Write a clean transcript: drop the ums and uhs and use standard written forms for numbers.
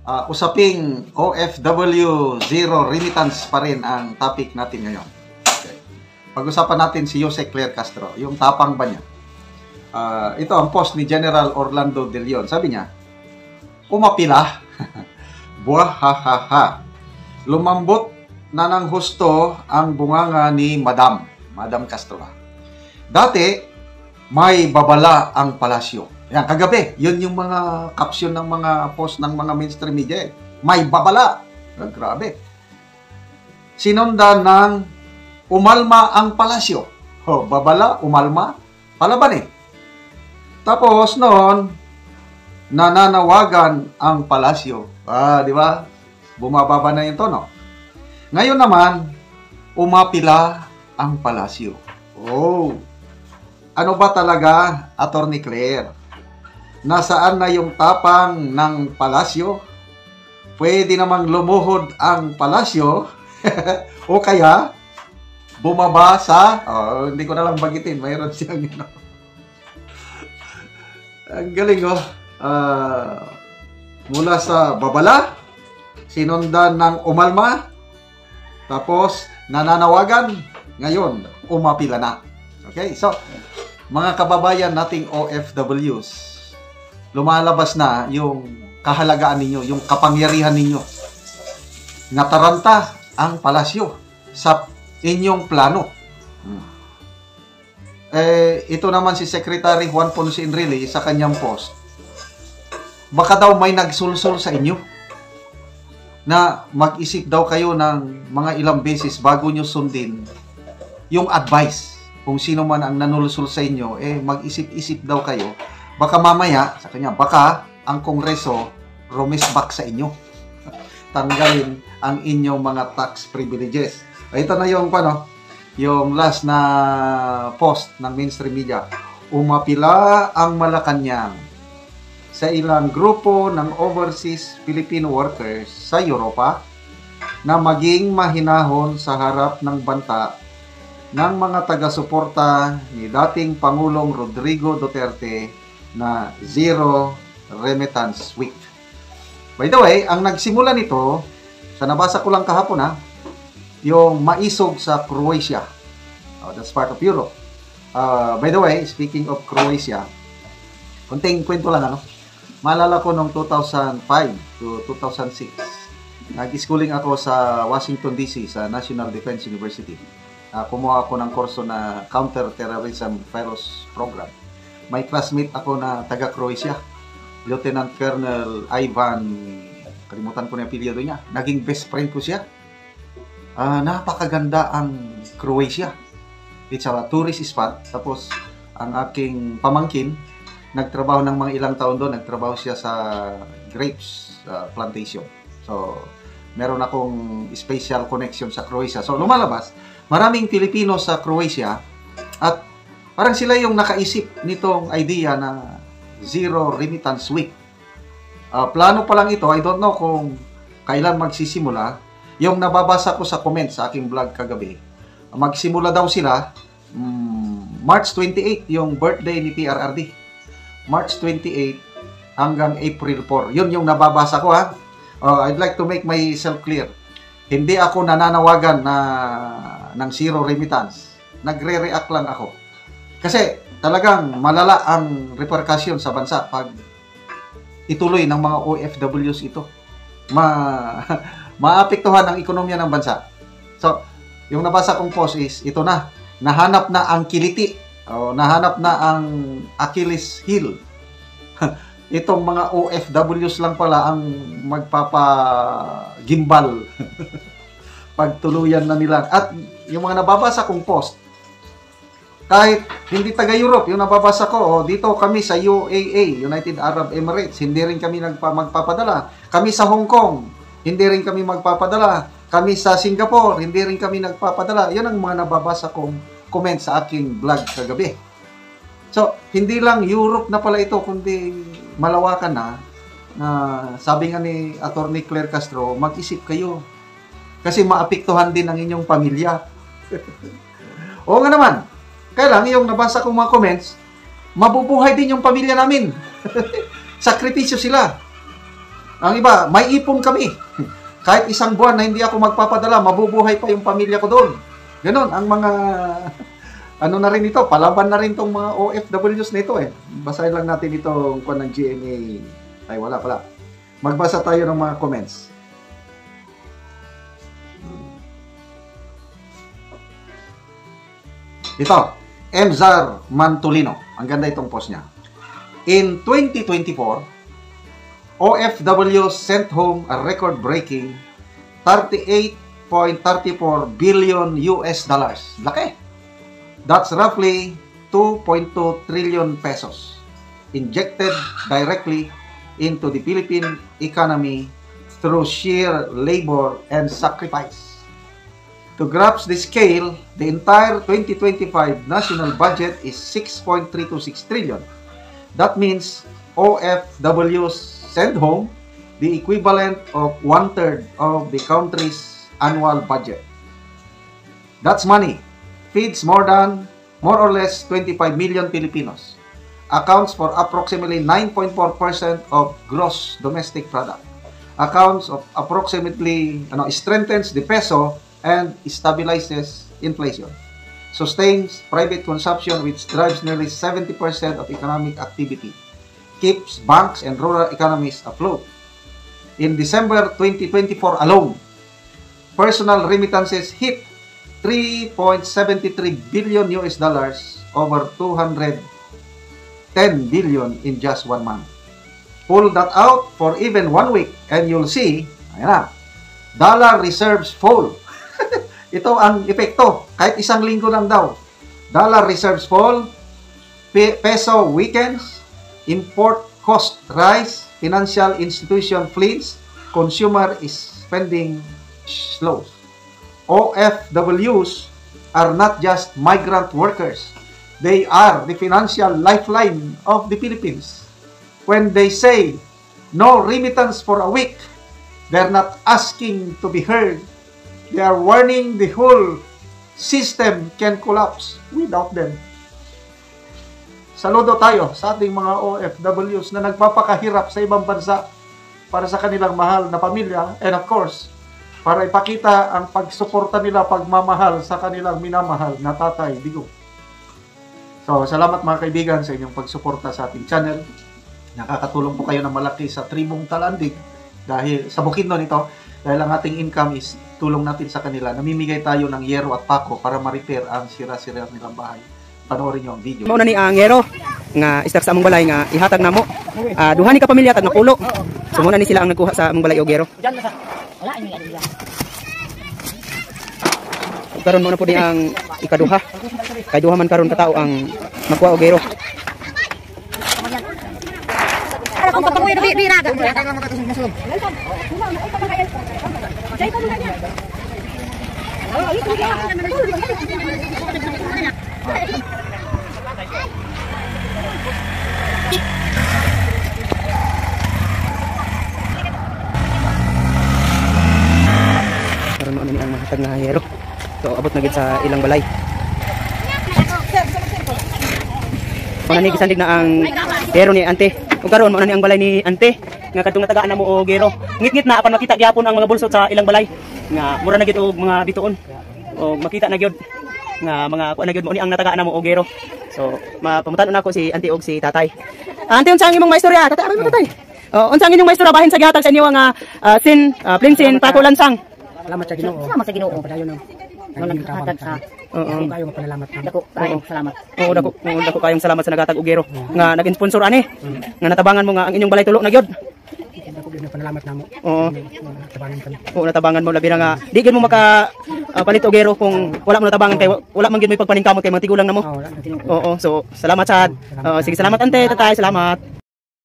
Usaping OFW Zero Remittance pa rin ang topic natin ngayon. Okay. Pag-usapan natin si Jose Claire Castro, yung tapang ba niya. Ito ang post ni General Orlando De Leon. Sabi niya, umapila, buwahahaha, lumambot na ng husto ang bunganga ni Madam Castro. Dati, may babala ang palasyo. Yan, kagabi, yun yung mga caption ng mga post ng mga mainstream media. May babala. Grabe. Sinundan ng umalma ang palasyo. Babala, umalma, palaban eh. Tapos noon, nananawagan ang palasyo. Di ba? Bumababa na yung tono. Ngayon naman, umapila ang palasyo. Ano ba talaga, Attorney Claire? Nasaan na yung tapang ng palasyo? Pwede namang lumuhod ang palasyo o kaya bumaba sa hindi ko na lang bagitin, mayroon siyang ang galing mula sa babala, sinundan ng umalma, tapos nananawagan, ngayon umapila na. Okay, so mga kababayan nating OFWs, lumalabas na yung kahalagaan ninyo, yung kapangyarihan ninyo. Nataranta ang palasyo sa inyong plano. Ito naman si Secretary Juan Ponce Enrile sa kanyang post. Baka daw may nagsulsul sa inyo na mag-isip daw kayo ng mga ilang beses bago nyo sundin yung advice. Kung sino man ang nanulsul sa inyo, mag-isip-isip daw kayo. Baka mamaya, sa kanya, baka ang Kongreso rumesback sa inyo. Tanggalin ang inyong mga tax privileges. Ito na yung, yung last na post ng mainstream media. Umapila ang Malacanang sa ilang grupo ng overseas Filipino workers sa Europa na maging mahinahon sa harap ng banta ng mga taga-suporta ni dating Pangulong Rodrigo Duterte na Zero Remittance Week. By the way, ang nagsimula nito, sa nabasa ko lang kahapon yung maisog sa Croatia. That's part of Europe. By the way, speaking of Croatia, konting kwento lang Maalala ko noong 2005 to 2006, nag-schooling ako sa Washington DC sa National Defense University. Kumuha ako ng kurso na Counter-Terrorism Fellows Program. May classmate ako na taga-Croatia, Lieutenant Colonel Ivan, kalimutan ko na yung apelyido niya. Naging best friend ko siya. Napakaganda ang Croatia. It's a tourist spot. Tapos, ang aking pamangkin, nagtrabaho ng mga ilang taon doon. Nagtrabaho siya sa grapes plantation. So, meron akong special connection sa Croatia. So, lumalabas, maraming Pilipino sa Croatia at parang sila yung nakaisip nitong idea na Zero Remittance Week. Plano pa lang ito, I don't know kung kailan magsisimula. Yung nababasa ko sa comment sa aking vlog kagabi, magsimula daw sila March 28, yung birthday ni PRRD. March 28 hanggang April 4. Yun yung nababasa ko I'd like to make myself clear. Hindi ako nananawagan ng zero remittance. Nagre-react lang ako. Kasi talagang malala ang repercussion sa bansa pag ituloy ng mga OFWs ito. Maapektuhan ang ekonomiya ng bansa. So, yung nabasa kong post is, ito na. Nahanap na ang kiliti. Nahanap na ang Achilles heel. Itong mga OFWs lang pala ang magpapagimbal. Pagtuluyan na nila. At yung mga nababasa kong post, kahit hindi taga-Europe, yung nababasa ko, dito kami sa UAE, United Arab Emirates, hindi rin kami magpapadala. Kami sa Hong Kong, hindi rin kami magpapadala. Kami sa Singapore, hindi rin kami nagpapadala. Yan ang mga nababasa kong comment sa aking vlog kagabi. So, hindi lang Europe na pala ito, kundi malawakan na sabi nga ni Attorney Claire Castro, mag-isip kayo. Kasi maapektuhan din ang inyong pamilya. Oo nga naman. Kaya lang, yung nabasa kong mga comments, mabubuhay din yung pamilya namin. Sakripisyo sila. Ang iba, may ipon kami. Kahit isang buwan na hindi ako magpapadala, mabubuhay pa yung pamilya ko doon. Ganon, ang mga, ano na rin ito, palaban na rin itong mga OFWs na ito eh. Basahin lang natin itong kung ng GMA. Ay, wala pala. Magbasa tayo ng mga comments. Ito, Mzar Mantulino. Ang ganda itong post niya. In 2024, OFW sent home a record-breaking 38.34 billion US dollars. Laki! That's roughly 2.2 trillion pesos injected directly into the Philippine economy through sheer labor and sacrifice. To grasp the scale, the entire 2025 national budget is 6.326 trillion. That means OFWs send home the equivalent of 1/3 of the country's annual budget. That's money. Feeds more or less 25 million Filipinos. Accounts for approximately 9.4% of gross domestic product. Accounts of approximately, strengthens the peso and stabilizes inflation. Sustains private consumption which drives nearly 70% of economic activity. Keeps banks and rural economies afloat. In December 2024 alone, personal remittances hit 3.73 billion US dollars, over 210 billion in just 1 month. Pull that out for even 1 week and you'll see, ayan na, dollar reserves fall. Ito ang epekto, kahit isang linggo lang daw. Dollar reserves fall, peso weakens, import cost rise, financial institution fleets, consumer spending slows. OFWs are not just migrant workers. They are the financial lifeline of the Philippines. When they say no remittance for a week, they're not asking to be heard. They are warning the whole system can collapse without them. Saludo tayo sa ating mga OFWs na nagpapakahirap sa ibang bansa para sa kanilang mahal na pamilya, and of course, para ipakita ang pagsuporta nila, pagmamahal sa kanilang minamahal na Tatay Digong. So, salamat mga kaibigan sa inyong pagsuporta sa ating channel. Nakakatulong po kayo ng malaki sa Tribong Talandig dahil sa Bukidnon ito, dahil ang ating income is tulong natin sa kanila. Namimigay tayo ng yero at pako para ma-repair ang sira-sira nilang bahay. Panoorin niyo ang video. Mao na ni ang yero nga istak sa among balay nga ihatag namo. Duha ni ka pamilya tag napulo. So muna ni sila ang nagkuha sa among balay og yero. Wala ini adila. Karon mo na po ni ang ikaduha. Kay duha man karon ka tawo ang magkuha og yero. Ara kung pagkuha ni biraga. Karon mo ni ang mahatag nga yero. So abot na gid sa ilang balay. Muna ni gisandig na ang yero ni ante. Ug karon mo na ni ang balay ni ante nga kadtong natagaan na mo og yero. Ngit-ngit na apan makita gyapon ang mga bulsot sa ilang balay nga mura na gid og mga bituon. O makita na gyud nga mga kuan na gyud mo ni ang natagaan na mo og yero. So mapamutan na ako si ante og si tatay. Ante unsa ang imong maistorya? Tatay aray mo tatay. Unsa ang inyong maistorya bahin sa gihatag sa inyo nga plinsin pako lansang? Salamat sa Ginoo. Salamat sa Ginoo. Padayon ng Nung naghatag sa Dako kayo magpalalamat na. dako kayo salamat. Oo, dako kayong salamat sa nagatag og yero nga nag-sponsor ani. Nga natabangan mo nga ang inyong balay tulo na gyud. Dako gyud panalamat namo. Oo. Tabangan kami. Oo, natabangan mo labi na nga di gyud mo maka palit og yero kung wala mo natabangan kay wala man gyud may pagpaningkamot kay mga tigulang namo. Wala na Ginoo. Oo, so salamat sad. Sige salamat ante, tatay, salamat.